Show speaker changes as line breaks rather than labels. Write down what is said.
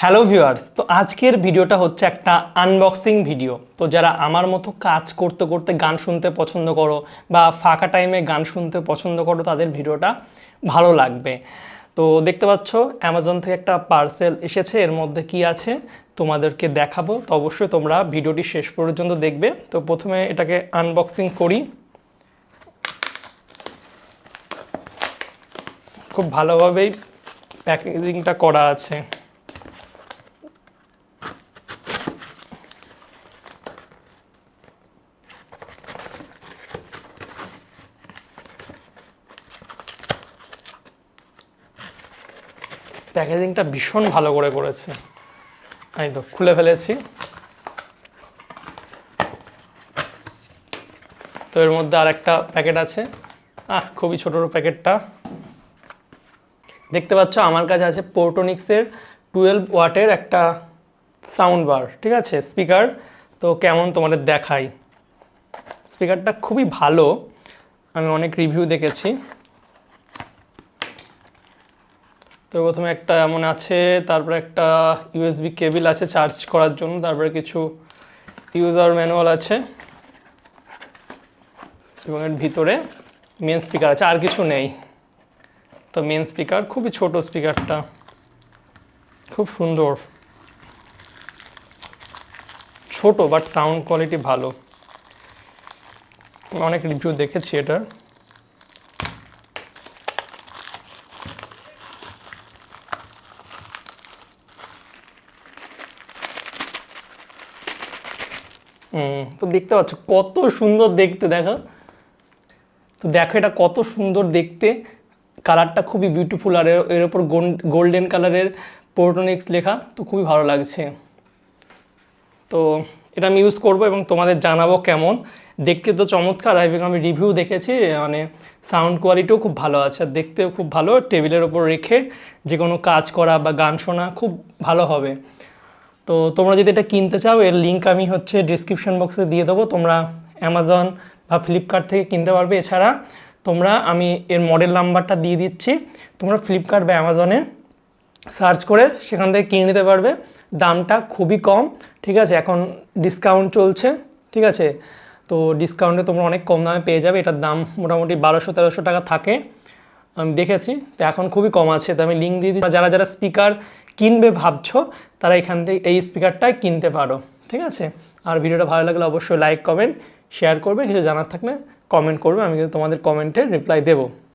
Hello viewers, তো আজকের ভিডিওটা হচ্ছে একটা আনবক্সিং ভিডিও। তো যারা আমার মতো কাজ করতে করতে গান শুনতে পছন্দ করো বা ফাঁকা টাইমে গান শুনতে পছন্দ করো, তাদের ভিডিওটা ভালো লাগবে। তো দেখতে পাচ্ছ অ্যামাজন থেকে একটা পার্সেল এসেছে, এর মধ্যে কি আছে তোমাদেরকে দেখাবো। তো অবশ্যই তোমরা ভিডিওটি শেষ পর্যন্ত দেখবে। তো প্রথমে এটাকে আনবক্সিং করি। খুব ভালোভাবেই প্যাকেজিংটা করা আছে। প্যাকেজিংটা ভীষণ ভালো করে করেছে। এই তো খুলে ফেলেছি। তো এর মধ্যে আর একটা প্যাকেট আছে। খুবই ছোট প্যাকেটটা। দেখতে পাচ্ছ আমার কাছে আছে পোর্টোনিক্সের 12 ওয়াটের একটা সাউন্ড বার, ঠিক আছে, স্পিকার। তো কেমন তোমাদের দেখাই। স্পিকারটা খুবই ভালো, আমি অনেক রিভিউ দেখেছি। তো প্রথমে একটা এমন আছে, তারপরে একটা ইউএসবি কেবল আছে চার্জ করার জন্য, তারপরে কিছু ইউজার ম্যানুয়াল আছে এবং এর ভিতরে মেন স্পিকার আছে, আর কিছু নেই। তো মেন স্পিকার খুবই ছোট, স্পিকারটা খুব সুন্দর, ছোট বাট সাউন্ড কোয়ালিটি ভালো। অনেক রিভিউ দেখেছি এটার। তো দেখতে পাচ্ছ কত সুন্দর দেখতে, দেখো। তো দেখো এটা কত সুন্দর দেখতে, কালারটা খুবই বিউটিফুল, আর এর ওপর গোল্ডেন কালারের পোর্টোনিক্স লেখা, তো খুবই ভালো লাগছে। তো এটা আমি ইউজ করবো এবং তোমাদের জানাবো কেমন দেখতে। তো চমৎকার, এবং আমি রিভিউ দেখেছি, মানে সাউন্ড কোয়ালিটিও খুব ভালো আছে, আর দেখতেও খুব ভালো। টেবিলের ওপর রেখে যে কোনো কাজ করা বা গান শোনা খুব ভালো হবে। তো তোমরা যদি এটা কিনতে চাও, এর লিঙ্ক আমি হচ্ছে ডিসক্রিপশন বক্সে দিয়ে দেবো। তোমরা অ্যামাজন বা ফ্লিপকার্ট থেকে কিনতে পারবে। এছাড়া তোমরা, আমি এর মডেল নাম্বারটা দিয়ে দিচ্ছি, তোমরা ফ্লিপকার্ট বা অ্যামাজনে সার্চ করে সেখান থেকে কিনে নিতে পারবে। দামটা খুবই কম, ঠিক আছে। এখন ডিসকাউন্ট চলছে, ঠিক আছে। তো ডিসকাউন্টে তোমরা অনেক কম দামে পেয়ে যাবে। এটার দাম মোটামুটি 1200-1300 টাকা থাকে, আমি দেখেছি। তো এখন খুবই কম আছে। তো আমি লিঙ্ক দিয়ে দিই, যারা যারা স্পিকার কিনবে ভাবছো, তারা এখান থেকে এই স্পিকারটাই কিনতে পারো, ঠিক আছে। আর ভিডিওটা ভালো লাগলে অবশ্যই লাইক, কমেন্ট, শেয়ার করবে। কিছু জানার থাকলে কমেন্ট করবে, আমি কিন্তু তোমাদের কমেন্টের রিপ্লাই দেবো।